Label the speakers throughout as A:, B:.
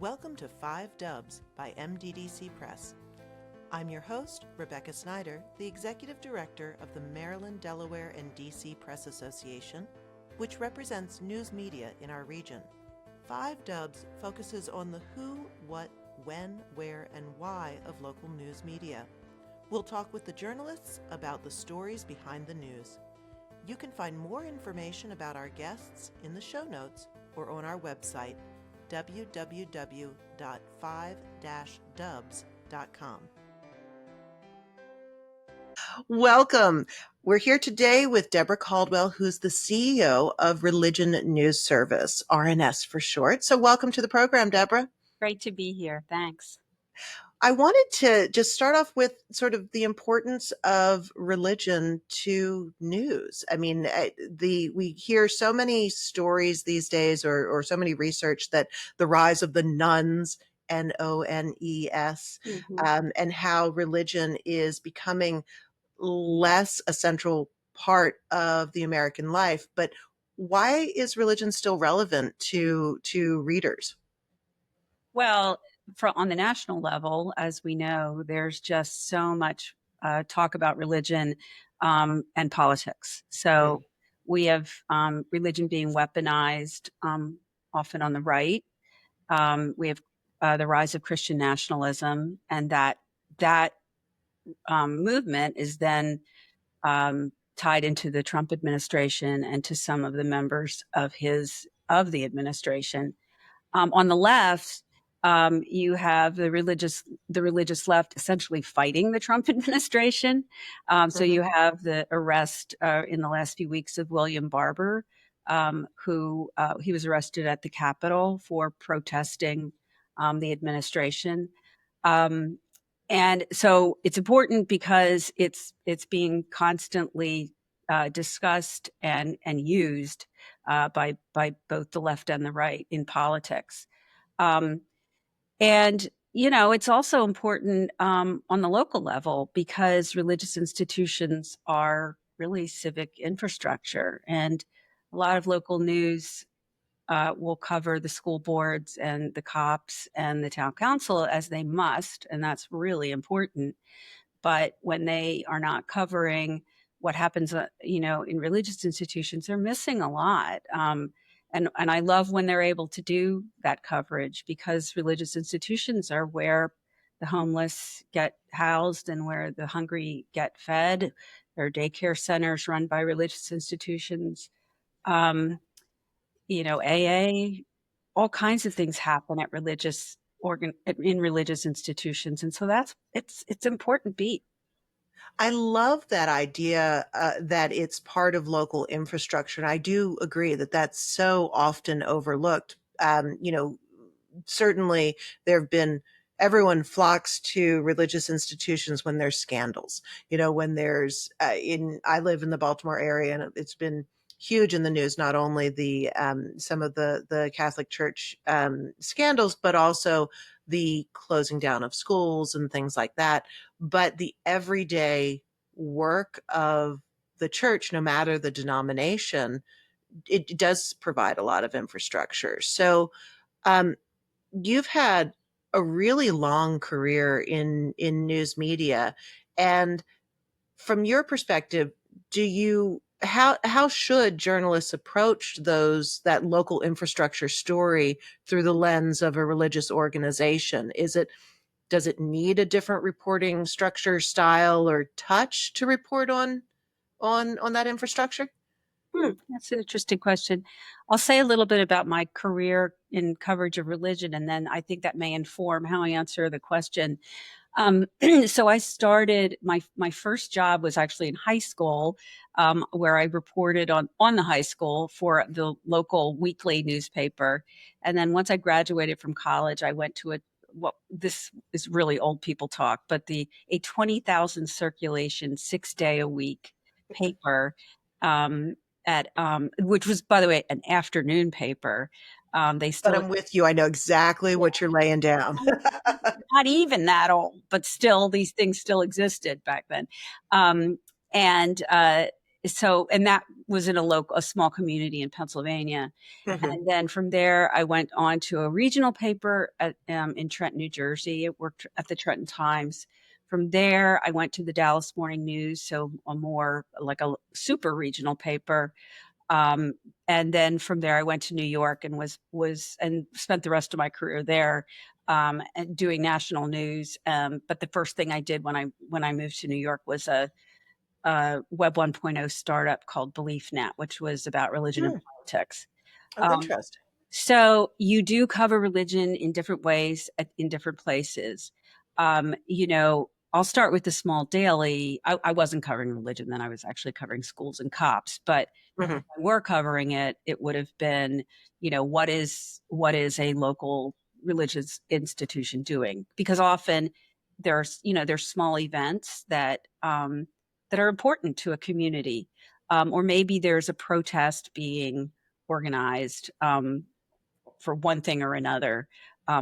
A: Welcome to 5 Dubs by MDDC Press. I'm your host, Rebecca Snyder, the Executive Director of the Maryland, Delaware, and DC Press Association, which represents news media in our region. 5 Dubs focuses on the who, what, when, where, and why of local news media. We'll talk with the journalists about the stories behind the news. You can find more information about our guests in the show notes or on our website, www.5-dubs.com. Welcome. We're here today with Deborah Caldwell, who's the CEO of Religion News Service, RNS for short. So welcome to the program, Deborah.
B: Great to be here. Thanks.
A: I wanted to just start off with sort of the importance of religion to news. I mean, we hear so many stories these days, or so many research that the rise of the nuns, Nones, and how religion is becoming less a central part of the American life. But why is religion still relevant to readers?
B: Well, on the national level, as we know, there's just so much talk about religion and politics. So we have religion being weaponized, often on the right. We have the rise of Christian nationalism, and that movement is then tied into the Trump administration and to some of the members of the administration. On the left, you have the religious left essentially fighting the Trump administration. So you have the arrest in the last few weeks of William Barber, who he was arrested at the Capitol for protesting the administration. And so it's important because it's being constantly discussed and used by both the left and the right in politics. And, you know, it's also important on the local level because religious institutions are really civic infrastructure. And a lot of local news will cover the school boards and the cops and the town council as they must. And that's really important. But when they are not covering what happens, in religious institutions, they're missing a lot. And I love when they're able to do that coverage because religious institutions are where the homeless get housed and where the hungry get fed. There are daycare centers run by religious institutions. AA, all kinds of things happen at in religious institutions. And so it's important beat.
A: I love that idea that it's part of local infrastructure. And I do agree that that's so often overlooked. Certainly there have been, everyone flocks to religious institutions when there's scandals, when there's, I live in the Baltimore area and it's been huge in the news, not only the some of the Catholic Church scandals, but also the closing down of schools and things like that. But the everyday work of the church, no matter the denomination, it does provide a lot of infrastructure. So you've had a really long career in news media. And from your perspective, how should journalists approach that local infrastructure story through the lens of a religious organization? Does it need a different reporting structure, style, or touch to report on that infrastructure?
B: That's an interesting question. I'll say a little bit about my career in coverage of religion, and then I think that may inform how I answer the question. So I started, my first job was actually in high school, where I reported on the high school for the local weekly newspaper. And then once I graduated from college, I went to this is really old people talk, but a 20,000 circulation 6-day-a-week paper, which was, by the way, an afternoon paper.
A: But I'm with you. I know exactly what you're laying down.
B: Not even that old, but still, these things still existed back then. So, and that was in a small community in Pennsylvania.
A: Hmm.
B: And then from there, I went on to a regional paper in Trenton, New Jersey. I worked at the Trenton Times. From there, I went to the Dallas Morning News, so a more like a super regional paper. Um, and then from there, I went to New York and was and spent the rest of my career there, and doing national news. But the first thing I did when I moved to New York was a Web 1.0 startup called BeliefNet, which was about religion and
A: Hmm.
B: politics.
A: Oh,
B: Um,
A: interesting.
B: so you do cover religion in different ways in different places. I'll start with the small daily. I wasn't covering religion then; I was actually covering schools and cops. But
A: Hmm.
B: we're covering it, it would have been, what is a local religious institution doing? Because often there's small events that are important to a community, or maybe there's a protest being organized, for one thing or another,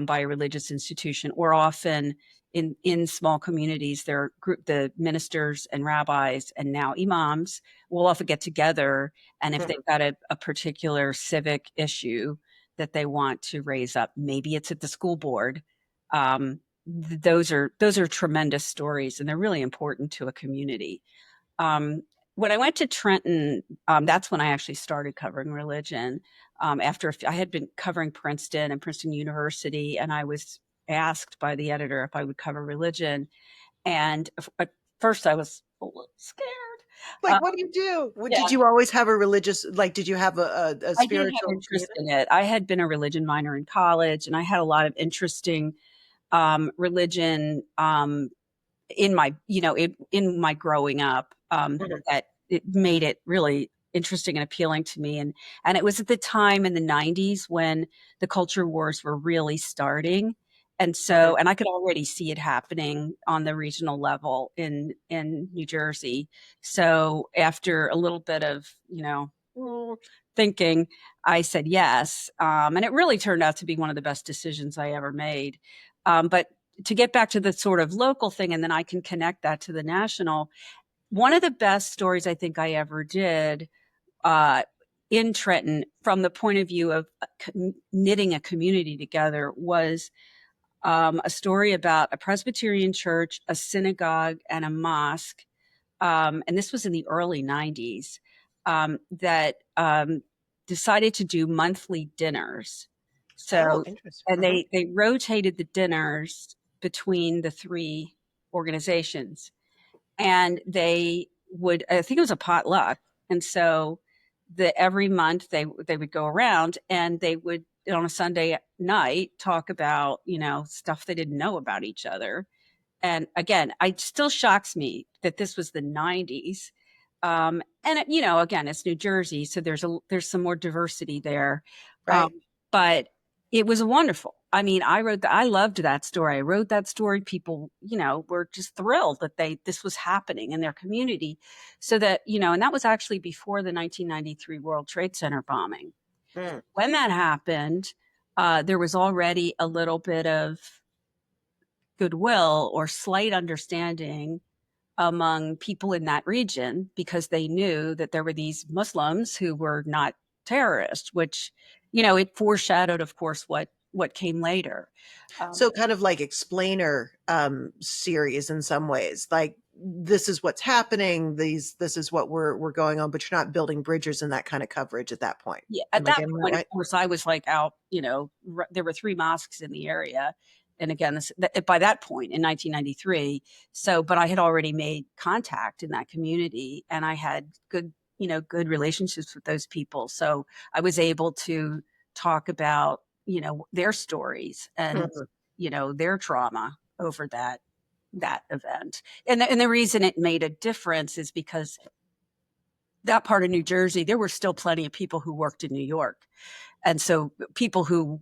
B: by a religious institution, or often in small communities, the ministers and rabbis and now imams will often get together, and if
A: Hmm.
B: they've got a particular civic issue that they want to raise up, maybe it's at the school board. Those are tremendous stories, and they're really important to a community. um, when I went to Trenton, that's when I actually started covering religion. After I had been covering Princeton and Princeton University, and I was asked by the editor if I would cover religion. And at first, I was a little scared. Uh,
A: Like, what do you do?
B: yeah,
A: Did you always have a religious, like, did you have a
B: I did have
A: spiritual
B: interest
A: community?
B: in it. I had been a religion minor in college, and I had a lot of interesting religion in my growing up,
A: Hmm.
B: that it made it really interesting and appealing to me. And it was at the time in the 90s when the culture wars were really starting. And
A: Hmm.
B: so, and I could already see it happening on the regional level in New Jersey. So after a little bit of, thinking, I said yes. And it really turned out to be one of the best decisions I ever made. But to get back to the sort of local thing, and then I can connect that to the national, one of the best stories I think I ever did, uh, in Trenton, from the point of view of knitting a community together, was a story about a Presbyterian church, a synagogue, and a mosque. And this was in the early 90s, that decided to do monthly dinners.
A: Oh,
B: So,
A: interesting.
B: and
A: Hmm.
B: they rotated the dinners between the three organizations, and they would, I think it was a potluck. And so every month they would go around, and they would on a Sunday night talk about, stuff they didn't know about each other. And again, it still shocks me that this was the 90s. And again, it's New Jersey, so there's some more diversity there. Um,
A: Right.
B: but it was wonderful. I mean, I loved that story. I wrote that story. People, were just thrilled that this was happening in their community. So that, and that was actually before the 1993 World Trade Center bombing.
A: Mm.
B: When that happened, there was already a little bit of goodwill or slight understanding among people in that region, because they knew that there were these Muslims who were not terrorists, which, it foreshadowed, of course, what came later. Um,
A: So kind of like explainer series in some ways. Like, this is what's happening, this is what we're going on, but you're not building bridges in that kind of coverage at that point.
B: Yeah,
A: Am
B: at
A: I
B: that
A: getting that
B: point, of
A: right?
B: course, I was like out, there were three mosques in the area. And again, by that point in 1993, but I had already made contact in that community, and I had good relationships with those people. So I was able to talk about, their stories and,
A: Mhm.
B: their trauma over that event. And the reason it made a difference is because that part of New Jersey, there were still plenty of people who worked in New York. And so people who,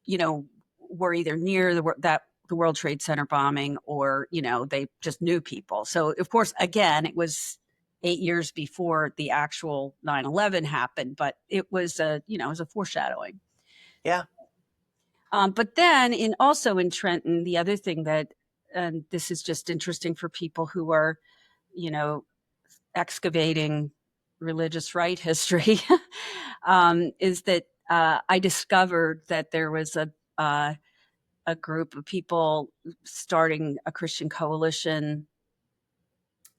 B: you know, were either near the World Trade Center bombing, or, they just knew people. So of course, again, it was 8 years before the actual 9/11 happened, but it was a foreshadowing.
A: Yeah.
B: But then also in Trenton, the other thing that, and this is just interesting for people who are, you know, excavating religious right history, is that I discovered that there was a group of people starting a Christian coalition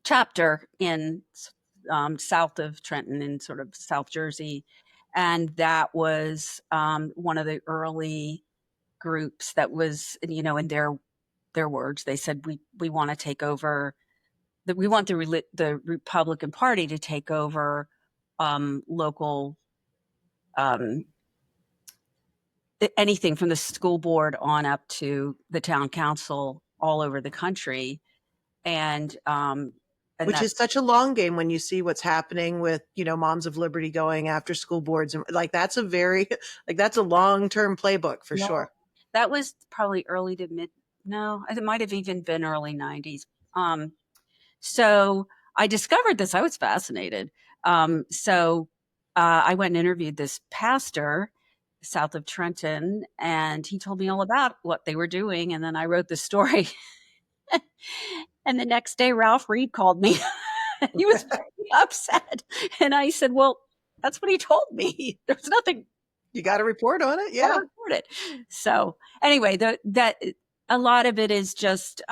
B: chapter in south of Trenton in sort of South Jersey. And that was one of the early groups that was, in their words, they said, we want to take over, that we want the Republican Party to take over local, um, anything from the school board on up to the town council all over the country. And
A: Which
B: that
A: is such a long game when you see what's happening with, Moms of Liberty going after school boards, and like that's a very like that's a long-term playbook for
B: yeah,
A: sure.
B: that was probably early to mid. No, it might have even been early '90s. Um, so I discovered this. I was fascinated. So I went and interviewed this pastor south of Trenton, and he told me all about what they were doing. And then I wrote the story. And the next day, Ralph Reed called me. He was very upset. And I said, well, that's what he told me. There's nothing,
A: You got to report on it.
B: got to
A: Yeah.
B: report it. So anyway, that a lot of it is just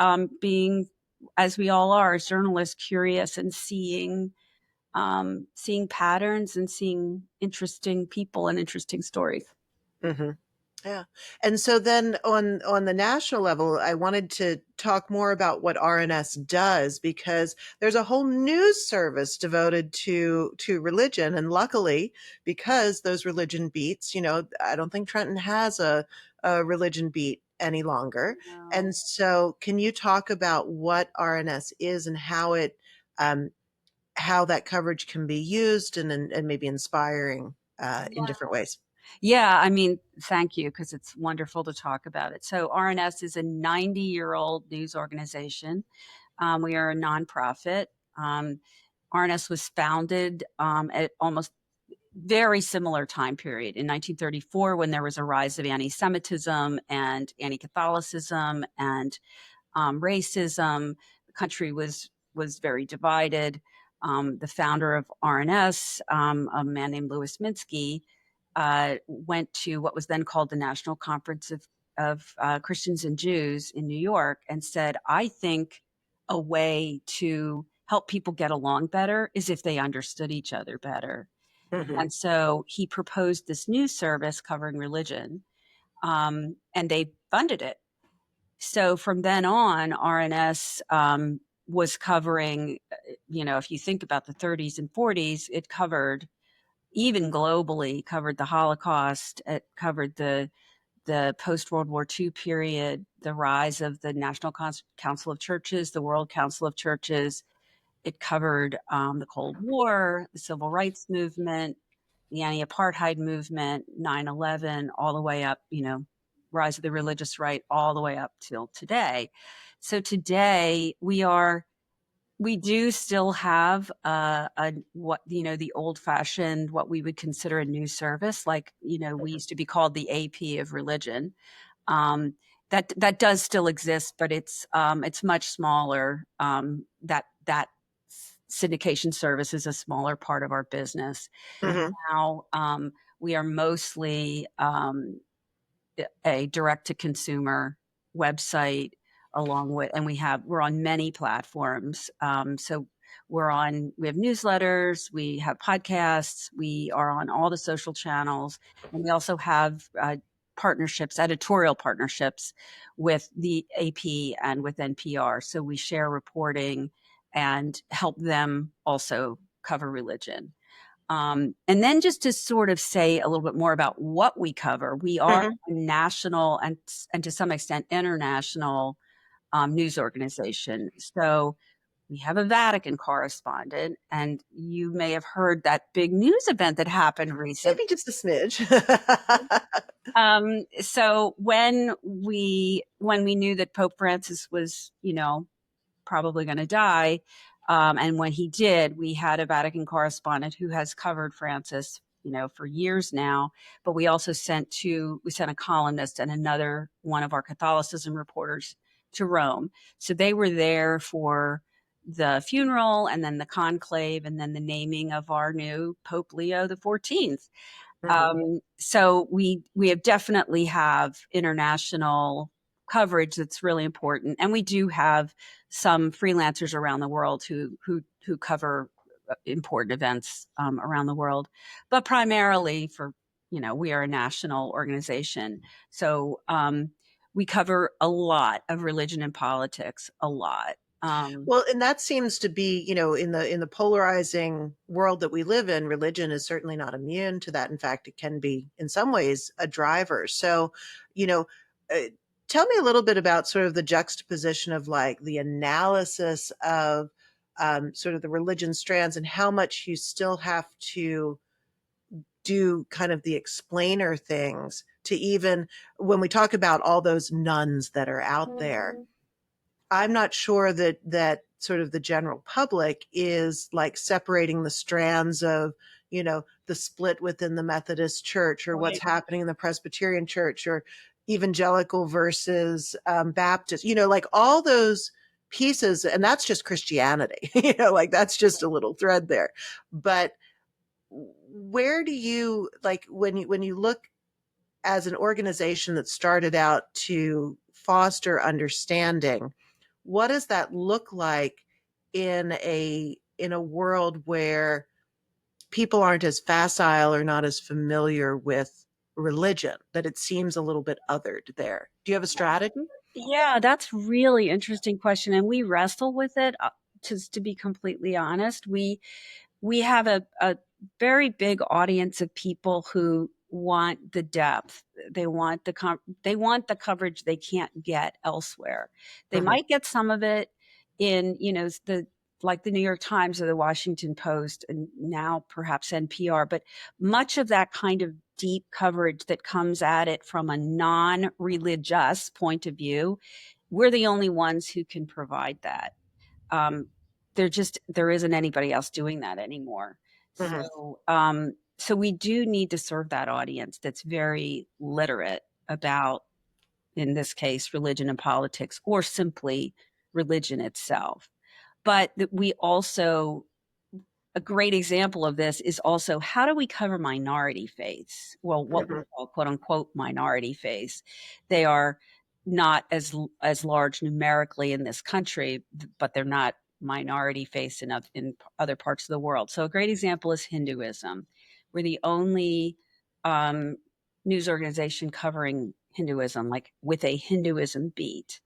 B: being, as we all are, as journalists, curious and seeing patterns and seeing interesting people and interesting stories.
A: Hmm. Yeah. And so then on the national level, I wanted to talk more about what RNS does, because there's a whole news service devoted to religion. And luckily, because those religion beats, I don't think Trenton has a religion beat any longer.
B: No.
A: And so can you talk about what RNS is and um, how that coverage can be used and maybe inspiring in
B: Yeah.
A: different ways?
B: Yeah, I mean, thank you, because it's wonderful to talk about it. So RNS is a 90-year-old news organization. We are a nonprofit. RNS was founded at almost very similar time period in 1934, when there was a rise of anti-Semitism and anti-Catholicism and racism. The country was very divided. The founder of RNS, a man named Louis Minsky, went to what was then called the National Conference of Christians and Jews in New York and said, I think a way to help people get along better is if they understood each other better.
A: Hmm.
B: And so he proposed this news service covering religion, and they funded it. So from then on, RNS was covering, if you think about the 30s and 40s, it covered, even globally, covered the Holocaust. It covered the post World War II period, the rise of the National Council of Churches, the World Council of Churches. It covered the Cold War, the Civil Rights Movement, the anti-apartheid movement, 9/11, all the way up, rise of the religious right, all the way up till today. So today we do still have a what the old fashioned, what we would consider a news service, like we used to be called the AP of religion. Um, that does still exist, but it's much smaller. That syndication service is a smaller part of our business
A: Hmm.
B: now. We are mostly a direct to consumer website, along with, and we're on many platforms. So we have newsletters, we have podcasts, we are on all the social channels, and we also have partnerships, editorial partnerships with the AP and with NPR. So we share reporting and help them also cover religion. And then just to sort of say a little bit more about what we cover, we are
A: Hmm.
B: a national and to some extent international news organization. So we have a Vatican correspondent, and you may have heard that big news event that happened recently.
A: Maybe just a smidge.
B: So when we knew that Pope Francis was, probably going to die. And when he did, we had a Vatican correspondent who has covered Francis, for years now. But we also we sent a columnist and another one of our Catholicism reporters to Rome. So they were there for the funeral, and then the conclave, and then the naming of our new Pope Leo the 14th.
A: Hmm.
B: So we have definitely have international coverage that's really important, and we do have some freelancers around the world who cover important events around the world, but primarily for, we are a national organization, so we cover a lot of religion and politics, a lot.
A: Well, and that seems to be, in the polarizing world that we live in, religion is certainly not immune to that. In fact, it can be in some ways a driver. So, you know, uh, tell me a little bit about sort of the juxtaposition of like the analysis of sort of the religion strands and how much you still have to do kind of the explainer things to even when we talk about all those nuns that are out there. I'm not sure that sort of the general public is like separating the strands of, the split within the Methodist Church or what's
B: Right.
A: happening in the Presbyterian Church or evangelical versus Baptist, like all those pieces. And that's just Christianity, like that's just a little thread there. But where do you like when you look as an organization that started out to foster understanding, what does that look like in a world where people aren't as facile or not as familiar with religion, that it seems a little bit othered there? Do you have a strategy?
B: Yeah, that's really interesting question, and we wrestle with it. To be completely honest, we have a very big audience of people who want the depth. They want they want the coverage they can't get elsewhere. They
A: Hmm.
B: might get some of it in, the like the New York Times or the Washington Post, and now perhaps NPR, but much of that kind of deep coverage that comes at it from a non-religious point of view, we're the only ones who can provide that. um, there isn't anybody else doing that anymore.
A: Hmm.
B: So we do need to serve that audience that's very literate about, in this case, religion and politics, or simply religion itself. But we also, a great example of this is also, how do we cover minority faiths? Well, what we
A: Hmm.
B: call quote unquote minority faiths. They are not as large numerically in this country, but they're not minority faiths in other parts of the world. So a great example is Hinduism. We're the only um, news organization covering Hinduism, like with a Hinduism beat.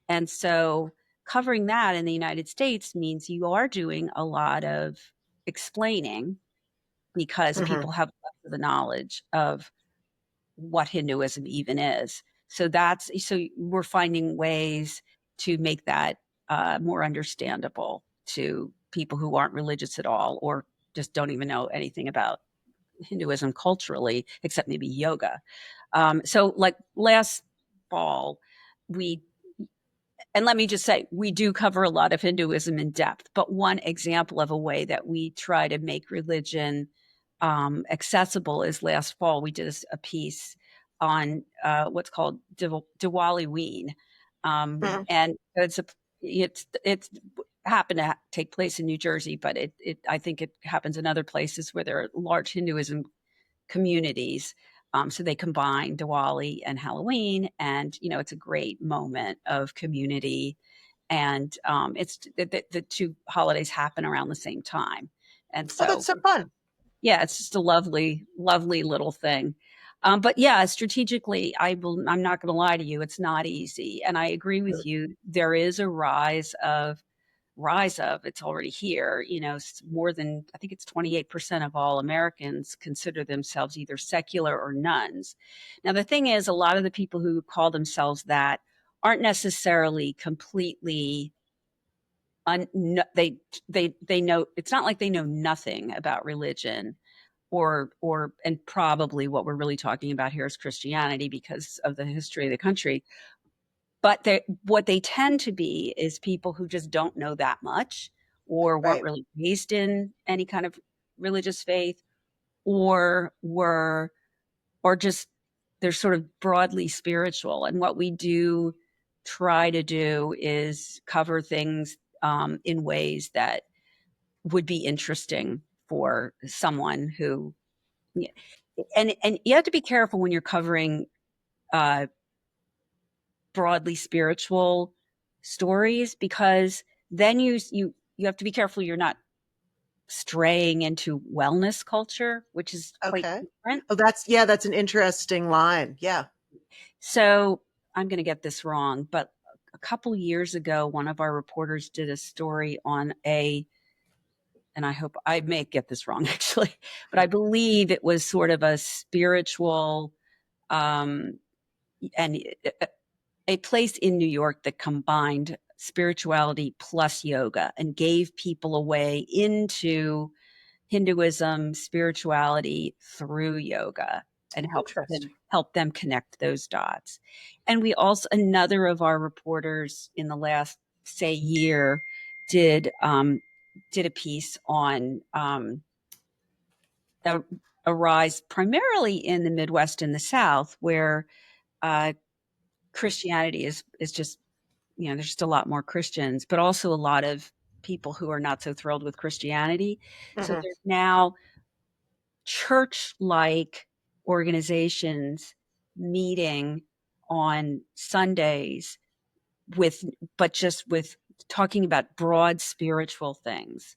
B: And so covering that in the United States means you are doing a lot of explaining, because
A: Hmm.
B: people have less of the knowledge of what Hinduism even is. So we're finding ways to make that more understandable to people who aren't religious at all, or just don't even know anything about Hinduism culturally, except maybe yoga. So like last fall, we and let me just say, we do cover a lot of Hinduism in depth, but one example of a way that we try to make religion accessible is last fall we did a piece on what's called Diwali Ween.
A: Hmm.
B: And it's happened to take place in New Jersey, but it I think it happens in other places where there are large Hinduism communities. So they combine Diwali and Halloween, and it's a great moment of community. And it's the two holidays happen around the same time, and
A: Oh, that's
B: so
A: so fun.
B: yeah, it's just a lovely, lovely little thing. But yeah, strategically, I'm not going to lie to you, it's not easy, and I agree with you. There is a rise of it's already here. More than, I think it's 28% of all Americans consider themselves either secular or nuns. Now the thing is, a lot of the people who call themselves that aren't necessarily completely they know, it's not like they know nothing about religion, or and probably what we're really talking about here is Christianity because of the history of the country. But what they tend to be is people who just don't know that much, or weren't
A: Right.
B: really raised in any kind of religious faith, or were, or just, they're sort of broadly spiritual. And what we do try to do is cover things in ways that would be interesting for someone who, and you have to be careful when you're covering uh, broadly spiritual stories, because then you have to be careful you're not straying into wellness culture, which is quite
A: Okay.
B: different.
A: Oh, that's an interesting line. Yeah.
B: So I'm going to get this wrong, but a couple years ago, one of our reporters did a story on and I hope I may get this wrong actually, but I believe it was sort of a spiritual, um, and a place in New York that combined spirituality plus yoga and gave people a way into Hinduism, spirituality through yoga, and
A: Interesting.
B: help them connect those dots. And we also, another of our reporters in the last, say, year did did a piece on a, a rise primarily in the Midwest and the South, where uh, Christianity is just, there's just a lot more Christians, but also a lot of people who are not so thrilled with Christianity. So
A: Hmm.
B: there's now church-like organizations meeting on Sundays with, but just with talking about broad spiritual things.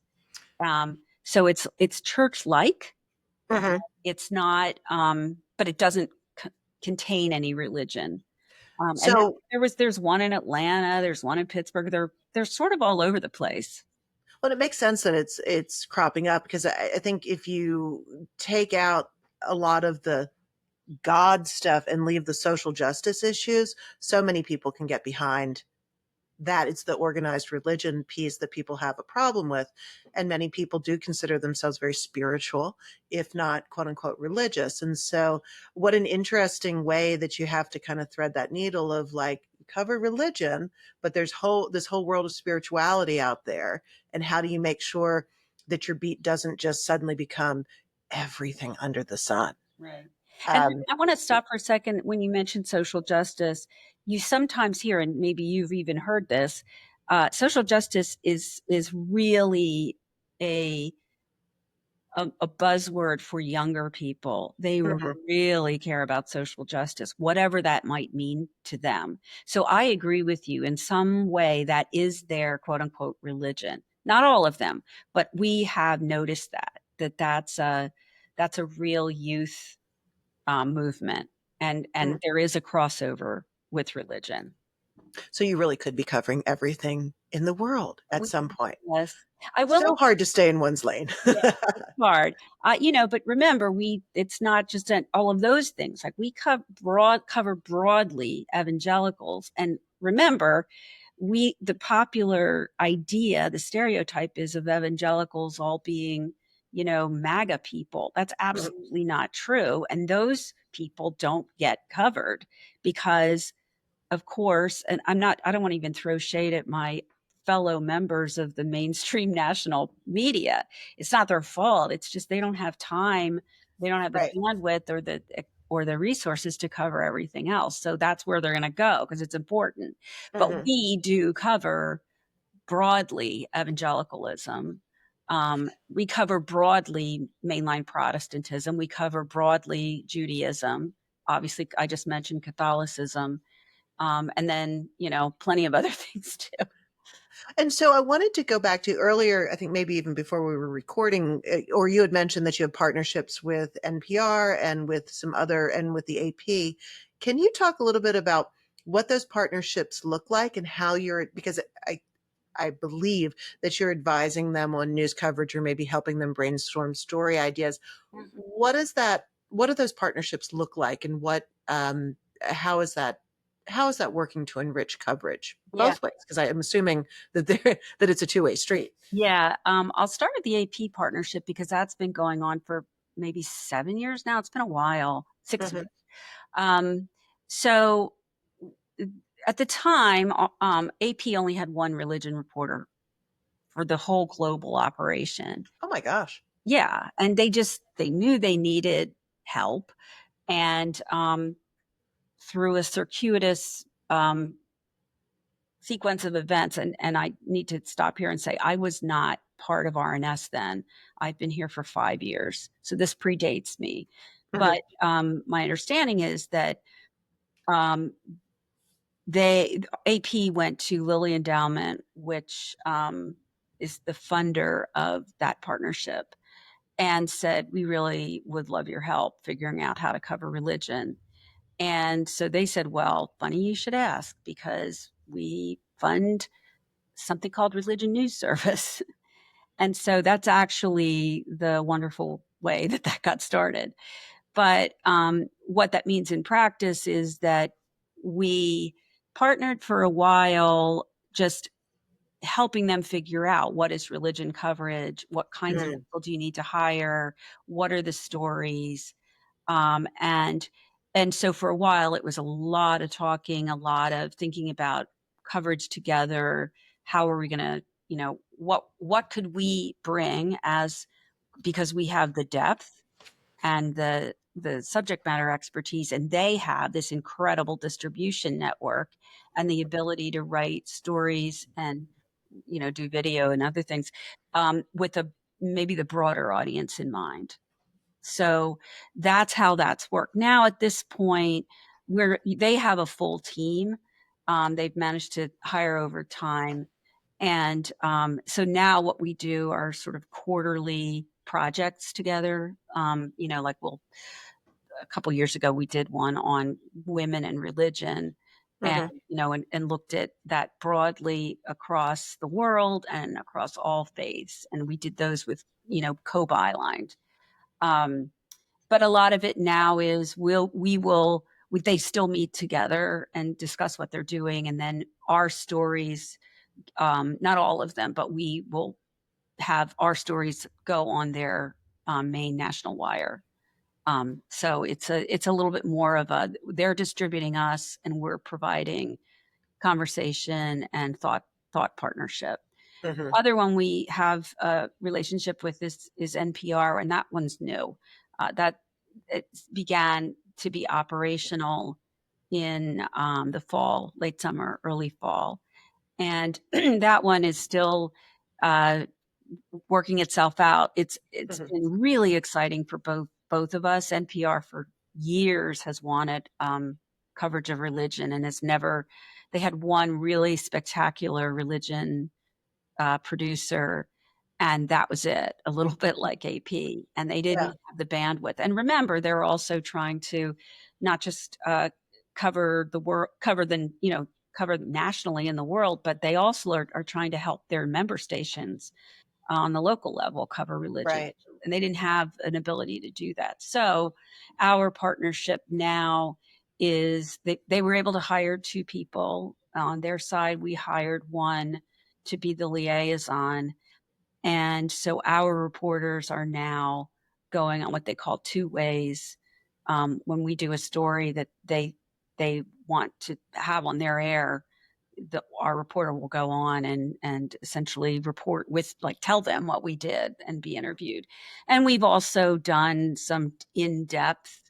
B: So it's church-like.
A: Hmm.
B: It's not, but it doesn't contain any religion. And
A: So,
B: there's one in Atlanta, there's one in Pittsburgh. They're sort of all over the place.
A: well, it makes sense that it's cropping up because I think if you take out a lot of the God stuff and leave the social justice issues, so many people can get behind that. It's the organized religion piece that people have a problem with. And many people do consider themselves very spiritual, if not quote unquote religious. And so, what an interesting way that you have to kind of thread that needle of like cover religion, but there's this whole world of spirituality out there. And how do you make sure that your beat doesn't just suddenly become everything under the sun?
B: Right. And
A: Um,
B: I want to stop for a second. When you mentioned social justice, you sometimes hear, and maybe you've even heard this, social justice is really a a buzzword for younger people. They
A: mhm.
B: really care about social justice, whatever that might mean to them. So I agree with you. In some way, that is their quote unquote religion. Not all of them, but we have noticed that's a real youth movement, and there is a crossover with religion.
A: So you really could be covering everything in the world at
B: We,
A: some point.
B: yes, I will.
A: So hard to stay in one's lane.
B: Yeah, it's hard. But remember, it's not just all of those things. Like we cover broadly evangelicals, and remember, the popular idea, the stereotype is of evangelicals all being, MAGA people. That's absolutely not true, and those people don't get covered because, of course, and I don't want to even throw shade at my fellow members of the mainstream national media. It's not their fault. It's just they don't have time. They don't have the
A: Right.
B: bandwidth or the resources to cover everything else. So that's where they're going to go because it's important. But
A: Hmm.
B: we do cover broadly evangelicalism. We cover broadly mainline Protestantism. We cover broadly Judaism. Obviously, I just mentioned Catholicism, and then, plenty of other things too.
A: And so I wanted to go back to earlier, I think maybe even before we were recording, or you had mentioned that you have partnerships with NPR and with some other, and with the AP. Can you talk a little bit about what those partnerships look like and how because I believe that you're advising them on news coverage or maybe helping them brainstorm story ideas. What do those partnerships look like, and how is that how is that working to enrich coverage
B: Yeah.
A: both ways? Because I am assuming that it's a two-way street.
B: Yeah. I'll start with the AP partnership because that's been going on for maybe 7 years now. It's been a while, 6 years.
A: Hmm.
B: Um, so at the time, AP only had one religion reporter for the whole global operation.
A: Oh my gosh.
B: Yeah. And they knew they needed help. And through a circuitous sequence of events. And I need to stop here and say I was not part of RNS then. I've been here for 5 years, so this predates me.
A: Hmm.
B: But my understanding is that um, they AP went to Lilly Endowment, which is the funder of that partnership, and said, "We really would love your help figuring out how to cover religion." And so they said, "Well, funny you should ask, because we fund something called Religion News Service." And so that's actually the wonderful way that that got started. But what that means in practice is that we partnered for a while, just helping them figure out what is religion coverage, what kinds of
A: Hmm.
B: people do you need to hire, what are the stories, um, and and so for a while it was a lot of talking, a lot of thinking about coverage together. How are we going to, what could we bring, as because we have the depth and the subject matter expertise, and they have this incredible distribution network and the ability to write stories and do video and other things, with a maybe the broader audience in mind. So that's how that's worked. Now at this point, where they have a full team, they've managed to hire over time, and so now what we do are sort of quarterly projects together. Like a couple years ago we did one on women and religion, and
A: Hmm.
B: and looked at that broadly across the world and across all faiths, and we did those with co-bylined. Um, but a lot of it now is they still meet together and discuss what they're doing, and then our stories, not all of them, but we will have our stories go on their main national wire. So it's a little bit more of a, they're distributing us and we're providing conversation and thought partnership.
A: Hmm.
B: Other one we have a relationship with is NPR, and that one's new. That it began to be operational in the fall, late summer, early fall, and that one is still uh, working itself out. It's
A: Hmm.
B: been really exciting for both of us. NPR for years has wanted coverage of religion and has never. They had one really spectacular religion producer, and that was it. A little bit like AP, and they
A: Yeah.
B: didn't have the bandwidth. And remember, they're also trying to not just cover the world, cover nationally in the world, but they also are trying to help their member stations on the local level cover religion.
A: Right.
B: And they didn't have an ability to do that. So our partnership now is they were able to hire two people. On their side, we hired one to be the liaison. And so our reporters are now going on what they call two ways. When we do a story that they want to have on their air, our reporter will go on and essentially report with, like, tell them what we did and be interviewed. And we've also done some in-depth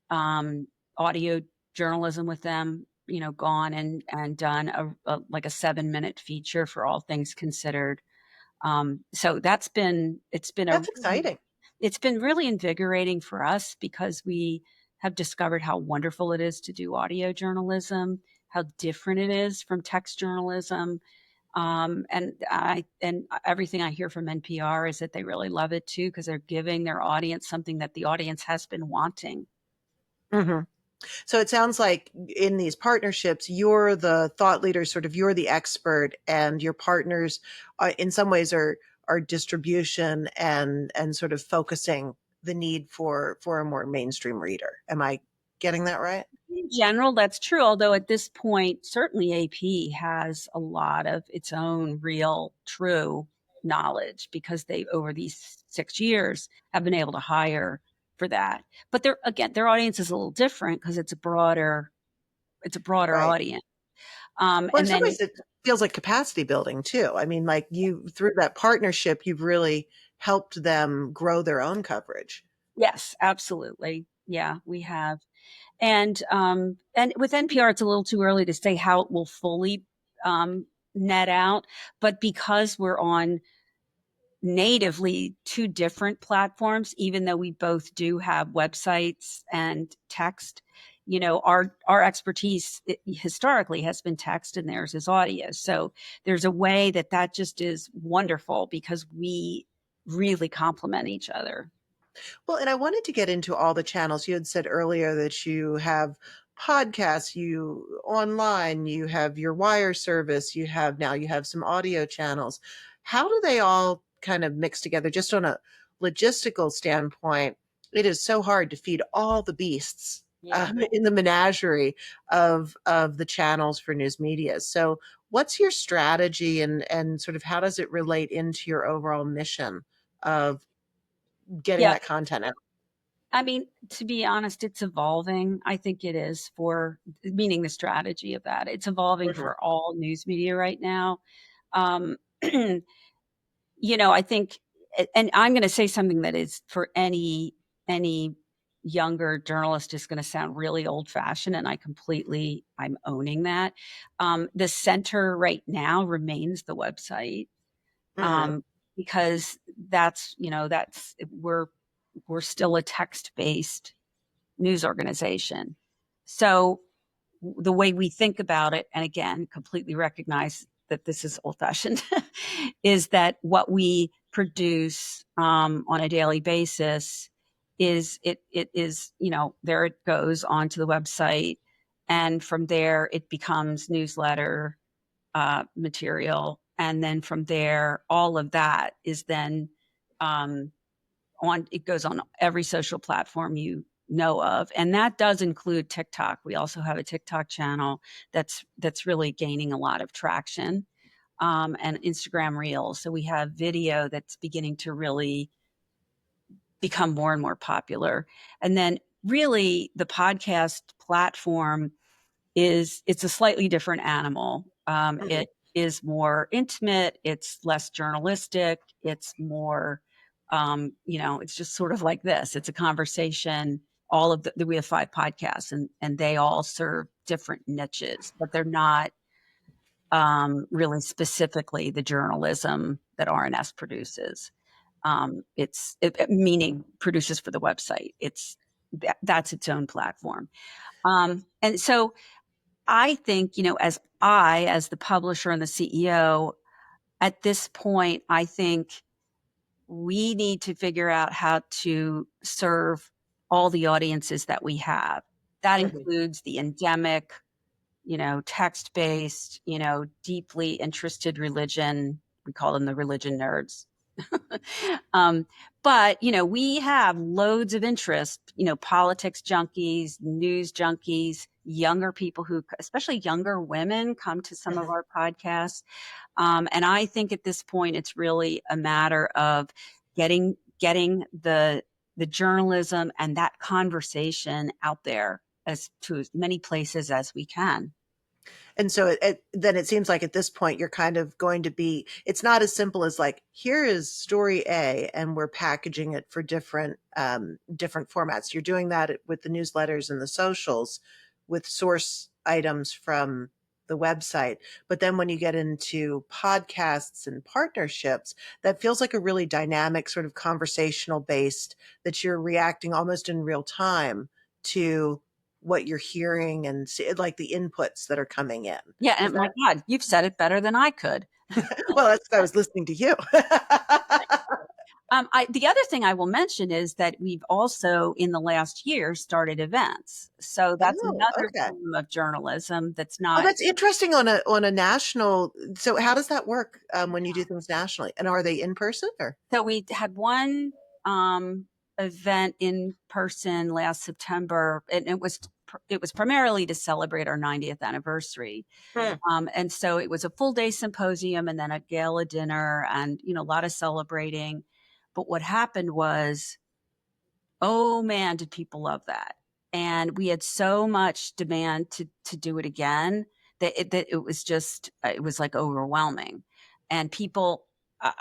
B: um, audio journalism with them. Gone and done like a 7-minute feature for All Things Considered. So
A: That's exciting.
B: it's been really invigorating for us, because we have discovered how wonderful it is to do audio journalism, how different it is from text journalism. And everything I hear from NPR is that they really love it too, because they're giving their audience something that the audience has been wanting.
A: Hmm. So it sounds like in these partnerships, you're the thought leader, sort of you're the expert, and your partners, in some ways, are distribution and sort of focusing the need for a more mainstream reader. Am I getting that right?
B: In general, that's true. Although at this point, certainly AP has a lot of its own real, true knowledge, because they, over these 6 years, have been able to hire for that. But their audience is a little different, because it's a broader
A: Right.
B: audience.
A: Well, in
B: And
A: some
B: then,
A: ways, it feels like capacity building too. I mean, like you, through that partnership, you've really helped them grow their own coverage.
B: yes, absolutely. Yeah, we have. And with NPR, it's a little too early to say how it will fully net out. But because we're on natively two different platforms, even though we both do have websites and text, our expertise historically has been text and theirs is audio. So there's a way that just is wonderful because we really complement each other.
A: Well, and I wanted to get into all the channels. You had said earlier that you have podcasts, you online, you have your wire service, you have some audio channels. How do they all kind of mix together just on a logistical standpoint? It is so hard to feed all the beasts
B: Yeah.
A: in the menagerie of the channels for news media. So, what's your strategy, and sort of how does it relate into your overall mission of getting
B: Yeah.
A: that content out?
B: I mean, to be honest, it's evolving. I think it is for meaning the strategy of that. It's evolving
A: Mhm,
B: for all news media right now. Um, I think, and I'm going to say something that is for any younger journalist is going to sound really old fashioned, and I'm owning that. The center right now remains the website,
A: mhm.
B: um, because that's we're still a text based news organization. So the way we think about it, and again, completely recognize that this is old fashioned, is that what we produce on a daily basis it is, there it goes onto the website. And from there, it becomes newsletter material. And then from there, all of that is then um, it goes on every social platform you know of, and that does include TikTok. We also have a TikTok channel that's really gaining a lot of traction, and Instagram Reels. So we have video that's beginning to really become more and more popular. And then really the podcast platform it's a slightly different animal.
A: Mhm.
B: It is more intimate. It's less journalistic. It's more, it's just sort of like this. It's a conversation. We have 5 podcasts, and they all serve different niches, but they're not really specifically the journalism that RNS produces. Meaning produces for the website. That's its own platform. And so I think, as the publisher and the CEO, at this point, I think we need to figure out how to serve all the audiences that we have. That
A: Mhm.
B: includes the endemic, text based, deeply interested religion. We call them the religion nerds. um, but we have loads of interest, politics junkies, news junkies, younger people especially younger women, come to some of
A: Mhm.
B: our podcasts. And I think at this point, it's really a matter of getting the journalism and that conversation out there as many places as we can.
A: And so then it seems like at this point you're kind of going to be, it's not as simple as like, here is story A and we're packaging it for different formats. You're doing that with the newsletters and the socials with source items from the website. But then when you get into podcasts and partnerships, that feels like a really dynamic sort of conversational based, that you're reacting almost in real time to what you're hearing and like the inputs that are coming in.
B: Yeah,
A: Is
B: and my
A: that
B: God, you've said it better than I could.
A: well, that's 'cause I was listening to you.
B: The other thing I will mention is that we've also, in the last year, started events. So that's
A: Oh,
B: another
A: okay.
B: form of journalism that's
A: Oh,
B: not.
A: that's interesting on a national, so how does that work, when you
B: Yeah.
A: do things nationally? And are they in person or?
B: So we had one event in person last September, and it was primarily to celebrate our 90th anniversary.
A: Hmm.
B: And so it was a full day symposium and then a gala dinner, and a lot of celebrating. But what happened was, oh man, did people love that. And we had so much demand to do it again that it was just, it was like overwhelming. And uh,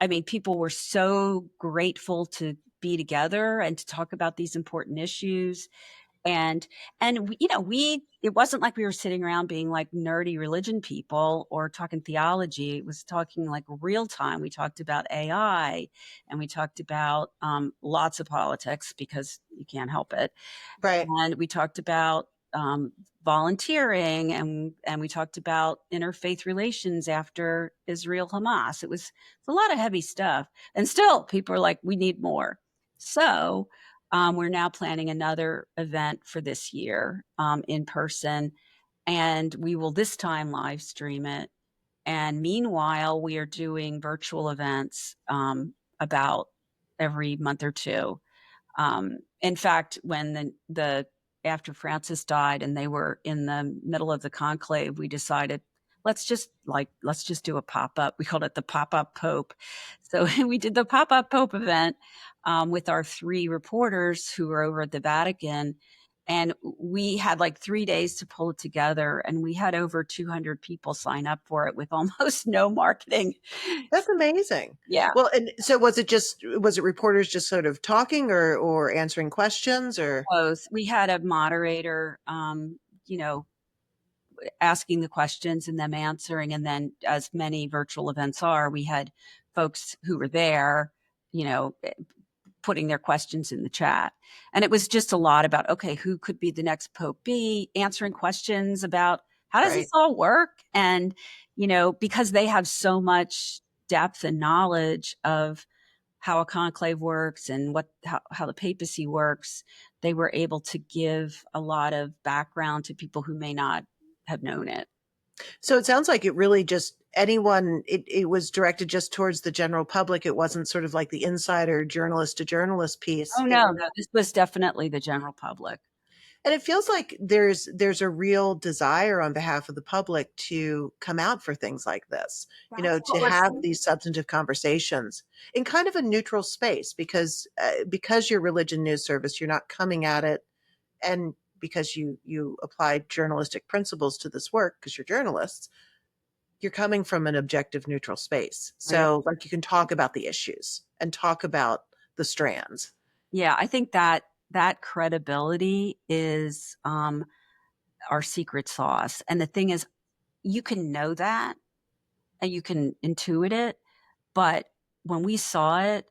B: I mean, people were so grateful to be together and to talk about these important issues. And we it wasn't like we were sitting around being like nerdy religion people or talking theology. It was talking like real time. We talked about AI, and we talked about lots of politics because you can't help it.
A: Right.
B: And we talked about volunteering, and we talked about interfaith relations after Israel Hamas. It's a lot of heavy stuff, and still people are like, we need more. So we're now planning another event for this year in person, and we will this time live stream it. And meanwhile, we are doing virtual events about every month or two. In fact, when the after Francis died and they were in the middle of the conclave, we decided let's just do a pop up. We called it the pop up Pope. So we did the pop up Pope event with our three reporters who were over at the Vatican. And we had like 3 days to pull it together, and we had over 200 people sign up for it with almost no marketing.
A: That's amazing.
B: Yeah,
A: Well, and so was it reporters just sort of talking or answering questions or
B: both. We had a moderator, you know, asking the questions and them answering. And then, as many virtual events are, we had folks who were there, you know, putting their questions in the chat. And it was just a lot about, okay, who could be the next Pope be, answering questions about how does this
A: right?
B: all work? And, because they have so much depth and knowledge of how a conclave works and how the papacy works, they were able to give a lot of background to people who may not have known it.
A: So it sounds like it really just anyone it was directed just towards the general public. It wasn't sort of like the insider journalist to journalist piece.
B: Oh
A: It
B: no, no, this was definitely the general public.
A: And it feels like there's a real desire on behalf of the public to come out for things like this,
B: That's
A: to
B: what we're
A: have
B: seeing.
A: these substantive conversations in kind of a neutral space because you're religion news service, you're not coming at it, and because you apply journalistic principles to this work because you're journalists, you're coming from an objective neutral space.
B: Yeah.
A: So like you can talk about the issues and talk about the strands.
B: Yeah, I think that credibility is our secret sauce. And the thing is, you can know that and you can intuit it, but when we saw it,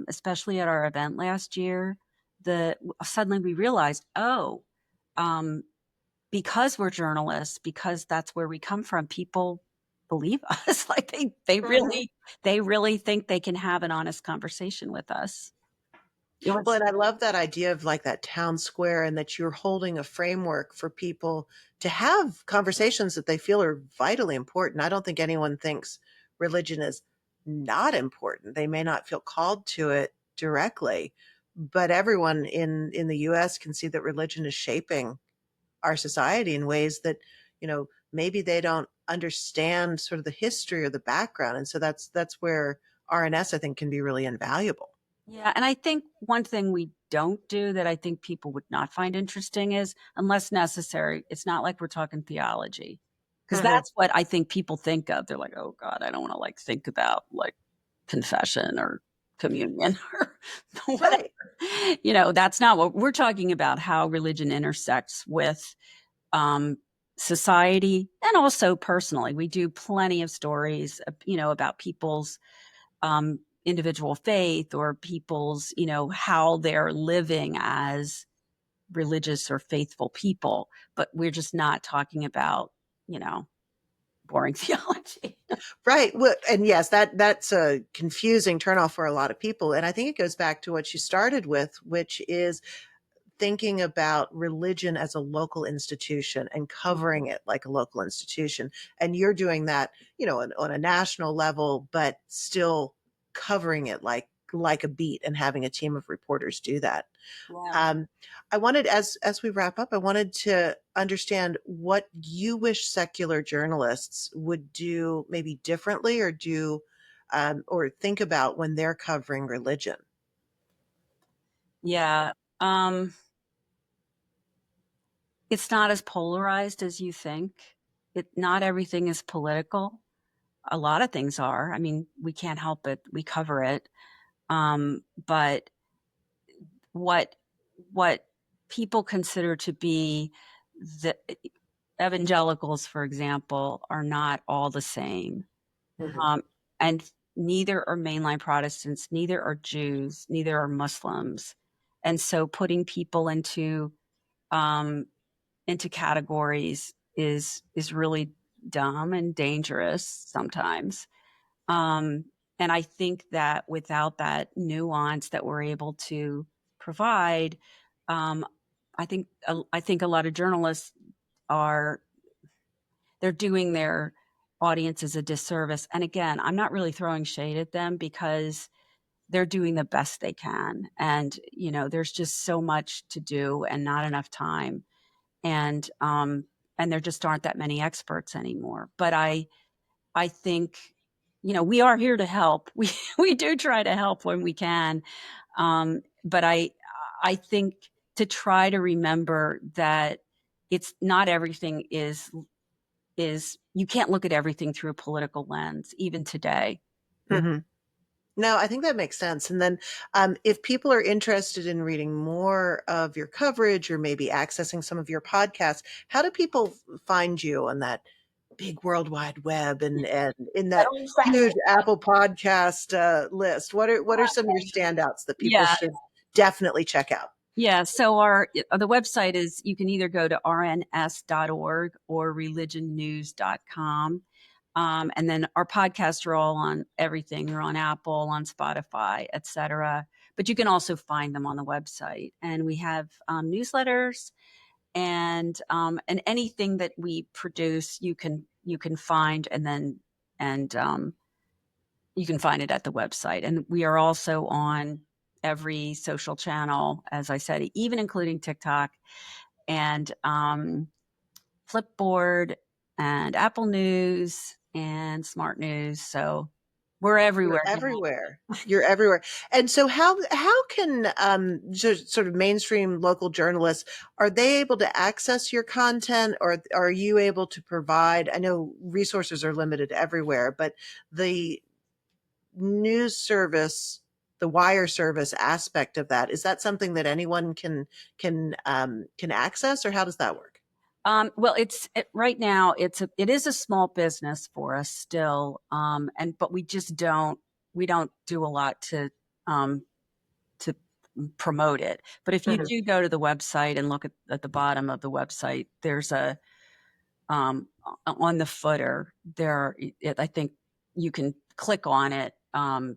B: especially at our event last year, the suddenly we realized, oh, um, because we're journalists, because that's where we come from, people believe us. Like they really think they can have an honest conversation with us. It
A: Well,
B: was
A: and I love that idea of like that town square and that you're holding a framework for people to have conversations that they feel are vitally important. I don't think anyone thinks religion is not important. They may not feel called to it directly, but everyone in the US can see that religion is shaping our society in ways that, maybe they don't understand sort of the history or the background. And so that's where RNS I think can be really invaluable.
B: Yeah, and I think one thing we don't do that I think people would not find interesting is, unless necessary, it's not like we're talking theology. Because that's what I think people think of. They're like, "Oh God, I don't want to like think about like confession or communion or whatever."
A: Right.
B: That's not what we're talking about. How religion intersects with um, society and also personally. We do plenty of stories, about people's individual faith or people's, how they're living as religious or faithful people. But we're just not talking about, boring theology.
A: Right. Well, and yes, that's a confusing turnoff for a lot of people. And I think it goes back to what you started with, which is thinking about religion as a local institution and covering it like a local institution. And you're doing that, on a national level, but still covering it like a beat and having a team of reporters do that.
B: Yeah.
A: Um, I wanted, as we wrap up, I wanted to understand what you wish secular journalists would do maybe differently or think about when they're covering religion.
B: Yeah. Um, it's not as polarized as you think. Not everything is political. A lot of things are. I mean, we can't help it. We cover it. But what what people consider to be the evangelicals, for example, are not all the same.
A: Hmm.
B: Um, and neither are mainline Protestants, neither are Jews, neither are Muslims. And so putting people um, into categories is really dumb and dangerous sometimes. Um, and I think that without that nuance that we're able to provide, um, I think a lot of journalists are they're doing their audiences a disservice. And again, I'm not really throwing shade at them because they're doing the best they can. And, there's just so much to do and not enough time. And there just aren't that many experts anymore. But I think, we are here to help. We do try to help when we can. But I think to try to remember that it's not everything is you can't look at everything through a political lens, even today.
A: Hmm. No, I think that makes sense. And then, if people are interested in reading more of your coverage or maybe accessing some of your podcasts, how do people find you on that big World Wide Web and in that huge Apple podcast list? What are some of your standouts that people
B: Yeah,
A: should definitely check out?
B: yeah. So the website is you can either go to rns.org or religionnews.com. And then our podcasts are all on everything. They're on Apple, on Spotify, etc. But you can also find them on the website. And we have newsletters and anything that we produce, you can find and you can find it at the website. And we are also on every social channel, as I said, even including TikTok and Flipboard and Apple News and Smart News. So we're
A: You're
B: everywhere now.
A: everywhere. You're everywhere. And so how can sort of mainstream local journalists, are they able to access your content, or are you able to provide, I know resources are limited everywhere, but the news service, the wire service aspect of that, is that something that anyone can access, or how does that work?
B: Well, right now it is a small business for us still, but we don't do a lot um, to promote it. But if you
A: Mhm.
B: do go to the website and look at the bottom of the website, there's on the footer I think you can click on it, and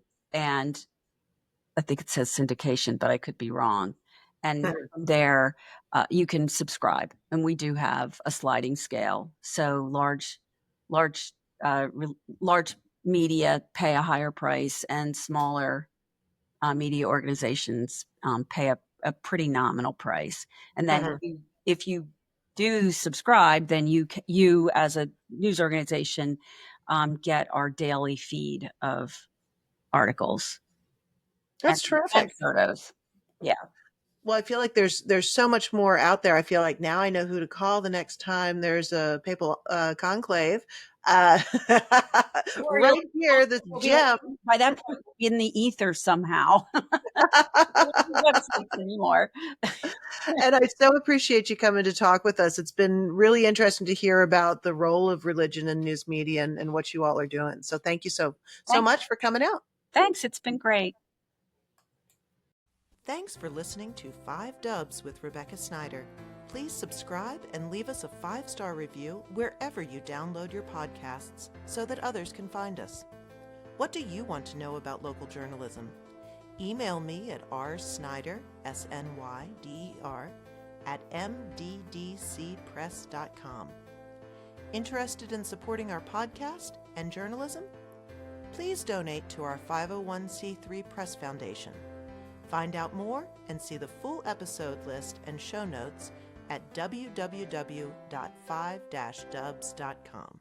B: I think it says syndication, but I could be wrong. And
A: Mhm.
B: from there, you can subscribe, and we do have a sliding scale. So large, large media pay a higher price, and smaller media organizations pay a pretty nominal price. And then
A: Mhm.
B: if you do subscribe, then you as a news organization get our daily feed of articles and,
A: That's
B: and
A: terrific.
B: photos. Yeah.
A: Well, I feel like there's so much more out there. I feel like now I know who to call the next time there's a papal conclave. Uh,
B: Or
A: right here, this
B: you'll be
A: gem.
B: by that point in the ether somehow. Not websites anymore.
A: And I so appreciate you coming to talk with us. It's been really interesting to hear about the role of religion in news media and what you all are doing. So thank you so
B: Thanks.
A: much for coming out.
B: Thanks. It's been great.
A: Thanks for listening to 5 Dubs with Rebecca Snyder. Please subscribe and leave us a 5-star review wherever you download your podcasts so that others can find us. What do you want to know about local journalism? Email me at rsnyder, SNYDER, at mddcpress.com. Interested in supporting our podcast and journalism? Please donate to our 501c3 Press Foundation. Find out more and see the full episode list and show notes at www.5-dubs.com.